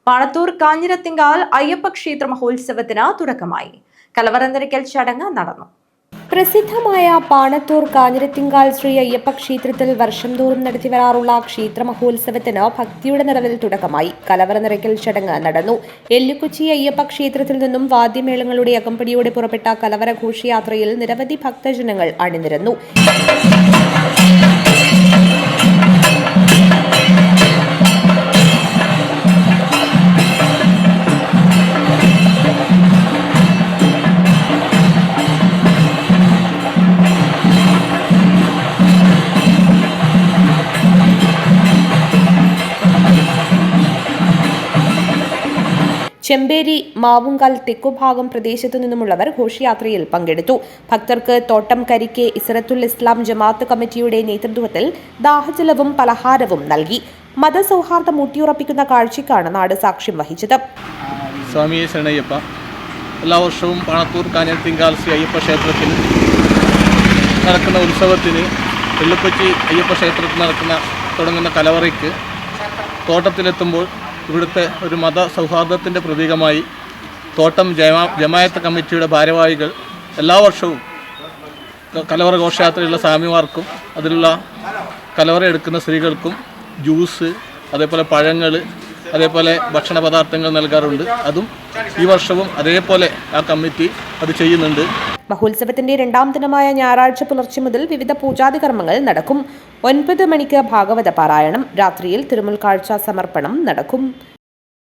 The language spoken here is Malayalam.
പാണത്തൂർ കാഞ്ഞിരത്തിങ്കാൽ അയ്യപ്പ ക്ഷേത്ര മഹോത്സവത്തിന് തുടക്കമായി. കലവറ നിറയ്ക്കൽ ചടങ്ങ് നടന്നു. പ്രസിദ്ധമായ പാണത്തൂർ കാഞ്ഞിരത്തിങ്കാൽ ശ്രീ അയ്യപ്പ ക്ഷേത്രത്തിൽ വർഷം തോറും നടത്തിവരാറുള്ള ക്ഷേത്ര മഹോത്സവത്തിന് ഭക്തിയുടെ നിറവിൽ തുടക്കമായി. കലവറ നിറയ്ക്കൽ ചടങ്ങ് നടന്നു. എല്ലുകൊച്ചി അയ്യപ്പ ക്ഷേത്രത്തിൽ നിന്നും വാദ്യമേളങ്ങളുടെ അകമ്പടിയോടെ പുറപ്പെട്ട കലവറ ഘോഷയാത്രയിൽ നിരവധി ഭക്തജനങ്ങൾ അണിനിരന്നു. ചെമ്പേരി, മാവുങ്കൽ, തെക്കുഭാഗം പ്രദേശത്തു നിന്നുമുള്ളവർ ഘോഷയാത്രയിൽ പങ്കെടുത്തു. ഭക്തർക്ക് തോട്ടം കരിക്കെ ഇസ്റത്തുൽ ഇസ്ലാം ജമാഅത്ത് കമ്മിറ്റിയുടെ നേതൃത്വത്തിൽ ദാഹജലവും പലഹാരവും നൽകി. മതസൗഹാർദ്ദം ഊട്ടിയുറപ്പിക്കുന്ന കാഴ്ചയ്ക്കാണ് നാട് സാക്ഷ്യം വഹിച്ചത്. സ്വാമിയെ ശരണയ്യപ്പ. എല്ലാ വർഷവും പാണത്തൂർ കാഞ്ഞിരത്തിങ്കാൽ ശ്രീ അയ്യപ്പ ക്ഷേത്രത്തിൽ നടക്കുന്ന ഉത്സവത്തിന് എല്ലുകൊച്ചി അയ്യപ്പ ക്ഷേത്രത്തിൽ തുടങ്ങുന്ന കലവറയ്ക്ക് തോട്ടത്തിലെത്തുമ്പോൾ ഇവിടുത്തെ ഒരു മത സൗഹാർദ്ദത്തിൻ്റെ പ്രതീകമായി തോട്ടം ജമാഅത്ത് കമ്മിറ്റിയുടെ ഭാരവാഹികൾ എല്ലാ വർഷവും കലവറ ഘോഷയാത്രയിലുള്ള സ്വാമിമാർക്കും അതിലുള്ള കലവറ എടുക്കുന്ന സ്ത്രീകൾക്കും ജ്യൂസ്, അതേപോലെ പഴങ്ങൾ, അതേപോലെ ഭക്ഷണ പദാർത്ഥങ്ങൾ നൽകാറുണ്ട്. അതും ഈ വർഷവും അതേപോലെ ആ കമ്മിറ്റി അത് ചെയ്യുന്നുണ്ട്. മഹോത്സവത്തിന്റെ രണ്ടാം ദിനമായ ഞായറാഴ്ച പുലർച്ചെ മുതൽ വിവിധ പൂജാതി കർമ്മങ്ങൾ നടക്കും. 9 മണിക്ക് ഭാഗവത പാരായണം, രാത്രിയിൽ തിരുമുൽ കാഴ്ച സമർപ്പണം നടക്കും.